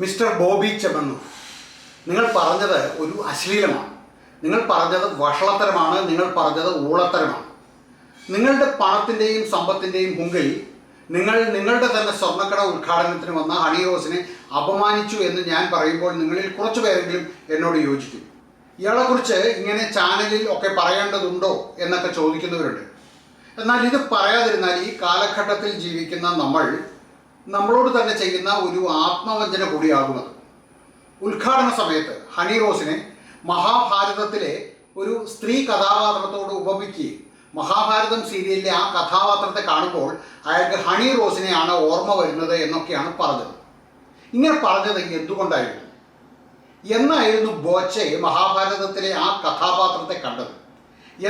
Mister Bobby Chemmanur, നിങ്ങൾ പറഞ്ഞത് ഒരു അശ്ലീലമാണ്. നിങ്ങൾ പറഞ്ഞത് വഷളത്തരമാണ്. നിങ്ങൾ പറഞ്ഞത് ഊളത്തരമാണ്. നിങ്ങളുടെ പണത്തിൻ്റെയും സമ്പത്തിൻ്റെയും മുമ്പിൽ നിങ്ങളുടെ തന്നെ സ്വർണ്ണക്കട ഉദ്ഘാടനത്തിന് വന്ന ഹണി റോസിനെ അപമാനിച്ചു എന്ന് ഞാൻ പറയുമ്പോൾ നിങ്ങളിൽ കുറച്ചു പേരെങ്കിലും എന്നോട് യോജിക്കും. ഇയാളെക്കുറിച്ച് ഇങ്ങനെ ചാനലിൽ ഒക്കെ പറയേണ്ടതുണ്ടോ എന്നൊക്കെ ചോദിക്കുന്നവരുണ്ട്. എന്നാൽ ഇത് പറയാതിരുന്നാൽ ഈ കാലഘട്ടത്തിൽ ജീവിക്കുന്ന നമ്മളോട് തന്നെ ചെയ്യുന്ന ഒരു ആത്മവഞ്ചന കൂടിയാകുന്നത്. ഉദ്ഘാടന സമയത്ത് ഹണി റോസിനെ മഹാഭാരതത്തിലെ ഒരു സ്ത്രീ കഥാപാത്രത്തോട് ഉപമിക്കുകയും മഹാഭാരതം സീരിയലിലെ ആ കഥാപാത്രത്തെ കാണുമ്പോൾ അയാൾക്ക് ഹണി റോസിനെയാണ് ഓർമ്മ വരുന്നത് എന്നൊക്കെയാണ് പറഞ്ഞത്. ഇങ്ങനെ പറഞ്ഞത് എന്തുകൊണ്ടായിരുന്നു? എന്നായിരുന്നു ബോച്ചെ മഹാഭാരതത്തിലെ ആ കഥാപാത്രത്തെ കണ്ടത്?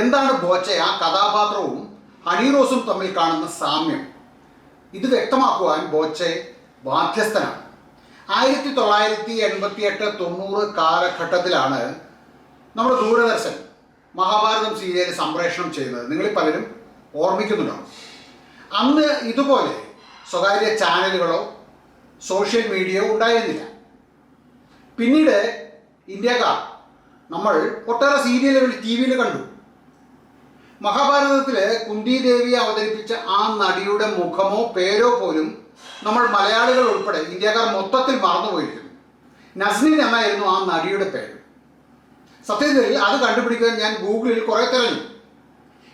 എന്താണ് ബോച്ചെ ആ കഥാപാത്രവും ഹണി റോസും തമ്മിൽ കാണുന്ന സാമ്യം? ഇത് വ്യക്തമാക്കുവാൻ ബോച്ചെ ബാധ്യസ്ഥനാണ്. 1988-90 കാലഘട്ടത്തിലാണ് നമ്മുടെ ദൂരദർശൻ മഹാഭാരതം സീരിയൽ സംപ്രേഷണം ചെയ്യുന്നത്. നിങ്ങളിൽ പലരും ഓർമ്മിക്കുന്നുണ്ടാവും. അന്ന് ഇതുപോലെ സ്വകാര്യ ചാനലുകളോ സോഷ്യൽ മീഡിയയോ ഉണ്ടായിരുന്നില്ല. പിന്നീട് ഇന്ത്യക്കാർ നമ്മൾ ഒട്ടേറെ സീരിയലുകൾ ടി വിയിൽ കണ്ടു. മഹാഭാരതത്തിൽ കുന്തി ദേവിയെ അവതരിപ്പിച്ച ആ നടിയുടെ മുഖമോ പേരോ പോലും നമ്മൾ മലയാളികൾ ഉൾപ്പെടെ ഇന്ത്യക്കാർ മൊത്തത്തിൽ മറന്നുപോയിരിക്കുന്നു. നസ്നിൻ എന്നായിരുന്നു ആ നടിയുടെ പേര്. സത്യത്തിൽ അത് കണ്ടുപിടിക്കാൻ ഞാൻ ഗൂഗിളിൽ കുറേ തിരഞ്ഞു.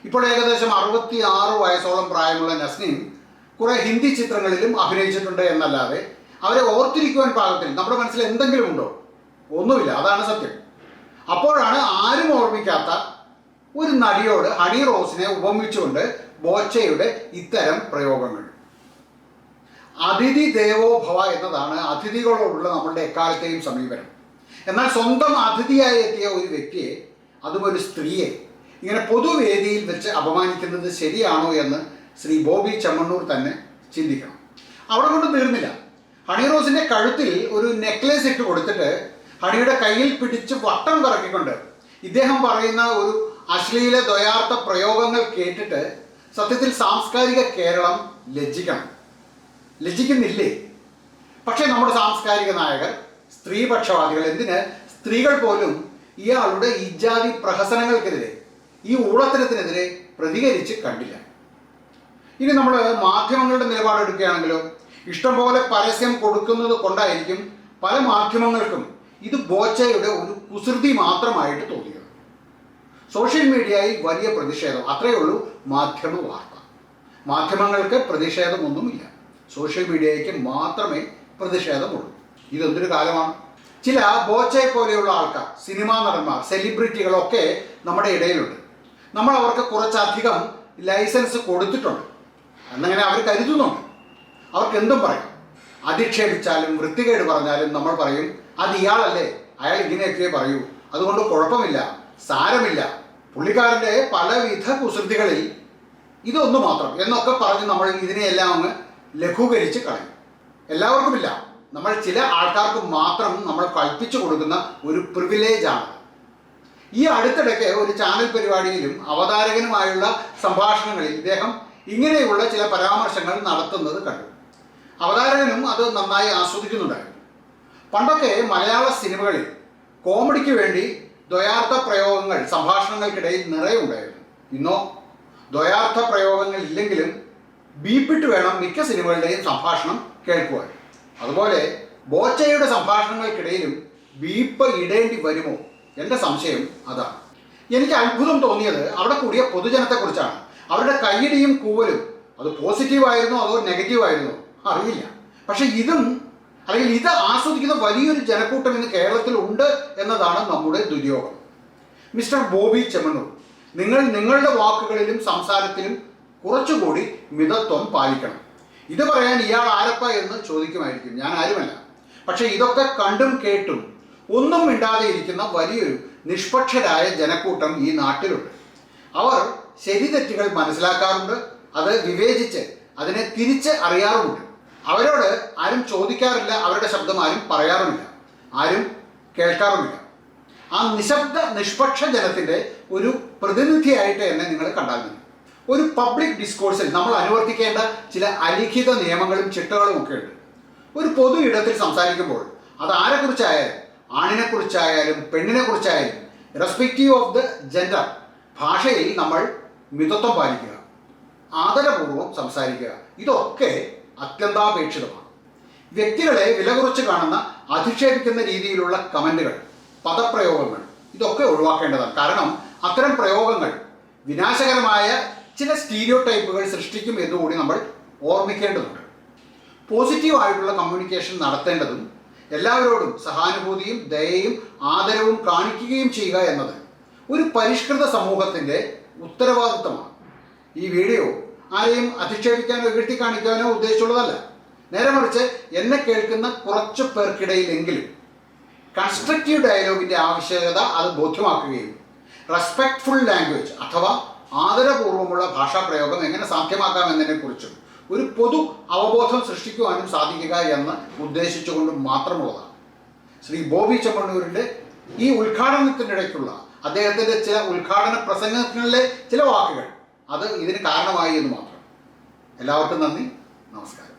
ഇപ്പോൾ ഏകദേശം 66 വയസ്സോളം പ്രായമുള്ള നസ്നിൻ കുറേ ഹിന്ദി ചിത്രങ്ങളിലും അഭിനയിച്ചിട്ടുണ്ട് എന്നല്ലാതെ അവരെ ഓർത്തിരിക്കുവാൻ പാകത്തിൽ നമ്മുടെ മനസ്സിൽ എന്തെങ്കിലും ഉണ്ടോ? ഒന്നുമില്ല. അതാണ് സത്യം. അപ്പോഴാണ് ആരും ഓർമ്മിക്കാത്ത ഒരു നടിയോട് ഹണി റോസിനെ ഉപമിച്ചുകൊണ്ട് ബോച്ചയുടെ ഇത്തരം പ്രയോഗങ്ങൾ. അതിഥി ദേവോ ഭവ എന്നതാണ് അതിഥികളോടുള്ള നമ്മളുടെ എക്കാലത്തെയും സമീപനം. എന്നാൽ സ്വന്തം അതിഥിയായി എത്തിയ ഒരു വ്യക്തിയെ, അതും ഒരു സ്ത്രീയെ, ഇങ്ങനെ പൊതുവേദിയിൽ വെച്ച് അപമാനിക്കുന്നത് ശരിയാണോ എന്ന് ശ്രീ ബോബി ചെമ്മണ്ണൂർ തന്നെ ചിന്തിക്കണം. അവിടെ കൊണ്ട് തീർന്നില്ല. ഹണി റോസിൻ്റെ കഴുത്തിൽ ഒരു നെക്ലേസ് ഇട്ട് കൊടുത്തിട്ട് ഹണിയുടെ കയ്യിൽ പിടിച്ച് വട്ടം കറക്കിക്കൊണ്ട് ഇദ്ദേഹം പറയുന്ന ഒരു അശ്ലീല ദ്വയാർത്ഥ പ്രയോഗങ്ങൾ കേട്ടിട്ട് സത്യത്തിൽ സാംസ്കാരിക കേരളം ലജ്ജിക്കുന്നില്ലേ? പക്ഷേ നമ്മുടെ സാംസ്കാരിക നായകർ, സ്ത്രീപക്ഷവാദികൾ, എന്തിന് സ്ത്രീകൾ പോലും ഇയാളുടെ ഇജാതി പ്രഹസനങ്ങൾക്കെതിരെ, ഈ ഊളത്തരത്തിനെതിരെ പ്രതികരിച്ച് കണ്ടില്ല. ഇനി നമ്മൾ മാധ്യമങ്ങളുടെ നിലപാടെടുക്കുകയാണെങ്കിലോ, ഇഷ്ടംപോലെ പരസ്യം കൊടുക്കുന്നത് കൊണ്ടായിരിക്കും പല മാധ്യമങ്ങൾക്കും ഇത് ബോച്ചയുടെ ഒരു കുസൃതി മാത്രമായിട്ട് തോന്നിയത്. സോഷ്യൽ മീഡിയയിൽ വലിയ പ്രതിഷേധം, അത്രയേ ഉള്ളൂ മാധ്യമ വാർത്ത. മാധ്യമങ്ങൾക്ക് പ്രതിഷേധമൊന്നുമില്ല, സോഷ്യൽ മീഡിയയ്ക്ക് മാത്രമേ പ്രതിഷേധമുള്ളൂ. ഇതെന്തൊരു കാലമാണ്! ചില ബോച്ചയെ പോലെയുള്ള ആൾക്കാർ, സിനിമാ നടന്മാർ, സെലിബ്രിറ്റികളൊക്കെ നമ്മുടെ ഇടയിലുണ്ട്. നമ്മൾ അവർക്ക് കുറച്ചധികം ലൈസൻസ് കൊടുത്തിട്ടുണ്ട് എന്നങ്ങനെ അവർ കരുതുന്നുണ്ട്. അവർക്ക് എന്തും പറയാം. അധിക്ഷേപിച്ചാലും വൃത്തികേട് പറഞ്ഞാലും നമ്മൾ പറയും, അത് ഇയാളല്ലേ, അയാൾ ഇങ്ങനെയൊക്കെ പറയൂ, അതുകൊണ്ട് കുഴപ്പമില്ല, സാരമില്ല, പുള്ളിക്കാരൻ്റെ പലവിധ കുസൃതികളിൽ ഇതൊന്നു മാത്രം എന്നൊക്കെ പറഞ്ഞ് നമ്മൾ ഇതിനെയെല്ലാം അങ്ങ് ലഘൂകരിച്ച് കളയും. എല്ലാവർക്കുമില്ല, നമ്മൾ ചില ആൾക്കാർക്ക് മാത്രം നമ്മൾ കൽപ്പിച്ചു കൊടുക്കുന്ന ഒരു പ്രിവിലേജാണ്. ഈ അടുത്തിടയ്ക്ക് ഒരു ചാനൽ പരിപാടിയിലും അവതാരകനുമായുള്ള സംഭാഷണങ്ങളിൽ ഇദ്ദേഹം ഇങ്ങനെയുള്ള ചില പരാമർശങ്ങൾ നടത്തുന്നത് കണ്ടു. അവതാരകനും അത് നന്നായി ആസ്വദിക്കുന്നുണ്ടായിരുന്നു. പണ്ടൊക്കെ മലയാള സിനിമകളിൽ കോമഡിക്ക് വേണ്ടി ദ്വയാർത്ഥ പ്രയോഗങ്ങൾ സംഭാഷണങ്ങൾക്കിടയിൽ നിറയെ ഉണ്ടായിരുന്നു. ഇന്നോ ദ്വയാർത്ഥ പ്രയോഗങ്ങൾ ഇല്ലെങ്കിലും ബീപ്പിട്ട് വേണം മിക്ക സിനിമകളുടെയും സംഭാഷണം കേൾക്കുവാൻ. അതുപോലെ ബോച്ചയുടെ സംഭാഷണങ്ങൾക്കിടയിലും ബീപ്പ് ഇടേണ്ടി വരുമോ? എൻ്റെ സംശയം അതാണ്. എനിക്ക് അത്ഭുതം തോന്നിയത് അവിടെ കൂടിയ പൊതുജനത്തെക്കുറിച്ചാണ്. അവരുടെ കയ്യടിയും കൂവലും അത് പോസിറ്റീവായിരുന്നോ അതോ നെഗറ്റീവായിരുന്നോ അറിയില്ല. പക്ഷെ ഇത് ആസ്വദിക്കുന്ന വലിയൊരു ജനക്കൂട്ടം ഇന്ന് കേരളത്തിൽ ഉണ്ട് എന്നതാണ് നമ്മുടെ ദുര്യോഗം. മിസ്റ്റർ ബോബി ചെമ്മണ്ണൂർ, നിങ്ങൾ നിങ്ങളുടെ വാക്കുകളിലും സംസാരത്തിലും കുറച്ചുകൂടി മിതത്വം പാലിക്കണം. ഇത് പറയാൻ ഇയാൾ ആരപ്പ എന്ന് ചോദിക്കുമായിരിക്കും. ഞാൻ ആരുമല്ല. പക്ഷെ ഇതൊക്കെ കണ്ടും കേട്ടും ഒന്നും മിണ്ടാതെ ഇരിക്കുന്ന വലിയൊരു നിഷ്പക്ഷരായ ജനക്കൂട്ടം ഈ നാട്ടിലുണ്ട്. അവർ ശരി തെറ്റുകൾ മനസ്സിലാക്കാറുണ്ട്, അത് വിവേചിച്ച് അതിനെ തിരിച്ച് അറിയാറുമുണ്ട്. അവരോട് ആരും ചോദിക്കാറില്ല, അവരുടെ ശബ്ദം ആരും പറയാറുമില്ല, ആരും കേൾക്കാറുമില്ല. ആ നിശബ്ദ നിഷ്പക്ഷ ജനത്തിൻ്റെ ഒരു പ്രതിനിധിയായിട്ട് എന്നെ നിങ്ങൾ കണ്ടാൽ മതി. ഒരു പബ്ലിക് ഡിസ്കോഴ്സിൽ നമ്മൾ അനുവർത്തിക്കേണ്ട ചില അലിഖിത നിയമങ്ങളും ചിട്ടകളും ഒക്കെ ഉണ്ട്. ഒരു പൊതു ഇടത്തിൽ സംസാരിക്കുമ്പോൾ അത് ആരെക്കുറിച്ചായാലും, ആണിനെക്കുറിച്ചായാലും പെണ്ണിനെക്കുറിച്ചായാലും, റെസ്പെക്റ്റീവ് ഓഫ് ദ ജെൻഡർ, ഭാഷയിൽ നമ്മൾ മിതത്വം പാലിക്കുക, ആദരപൂർവ്വം സംസാരിക്കുക. ഇതൊക്കെ അത്യന്താപേക്ഷിതമാണ്. വ്യക്തികളെ വില കുറച്ച് കാണുന്ന, അധിക്ഷേപിക്കുന്ന രീതിയിലുള്ള കമൻറ്റുകൾ, പദപ്രയോഗങ്ങൾ ഇതൊക്കെ ഒഴിവാക്കേണ്ടതാണ്. കാരണം അത്തരം പ്രയോഗങ്ങൾ വിനാശകരമായ ചില സ്റ്റീരിയോ ടൈപ്പുകൾ സൃഷ്ടിക്കും എന്നുകൂടി നമ്മൾ ഓർമ്മിക്കേണ്ടതുണ്ട്. പോസിറ്റീവായിട്ടുള്ള കമ്മ്യൂണിക്കേഷൻ നടത്തേണ്ടതും എല്ലാവരോടും സഹാനുഭൂതിയും ദയയും ആദരവും കാണിക്കുകയും ചെയ്യുക എന്നത് ഒരു പരിഷ്കൃത സമൂഹത്തിൻ്റെ ഉത്തരവാദിത്തമാണ്. ഈ വീഡിയോ ആരെയും അധിക്ഷേപിക്കാനോ ഇകഴ്ത്തി കാണിക്കാനോ ഉദ്ദേശിച്ചുള്ളതല്ല. നേരെ മറിച്ച് എന്നെ കേൾക്കുന്ന കുറച്ച് പേർക്കിടയിലെങ്കിലും കൺസ്ട്രക്റ്റീവ് ഡയലോഗിൻ്റെ ആവശ്യകത അത് ബോധ്യമാക്കുകയും റെസ്പെക്ട്ഫുൾ ലാംഗ്വേജ് അഥവാ ആദരപൂർവ്വമുള്ള ഭാഷാപ്രയോഗം എങ്ങനെ സാധ്യമാക്കാമെന്നതിനെക്കുറിച്ചും ഒരു പൊതു അവബോധം സൃഷ്ടിക്കുവാനും സാധിക്കുക എന്ന് ഉദ്ദേശിച്ചുകൊണ്ട് മാത്രമുള്ളതാണ്. ശ്രീ ബോബി ചെമ്മണ്ണൂരിൻ്റെ ഈ ഉദ്ഘാടനത്തിനിടയ്ക്കുള്ള അദ്ദേഹത്തിൻ്റെ ചില ഉദ്ഘാടന പ്രസംഗങ്ങളിലെ ചില വാക്കുകൾ അത് ഇതിന് കാരണമായി എന്ന് മാത്രം. എല്ലാവർക്കും നന്ദി, നമസ്കാരം.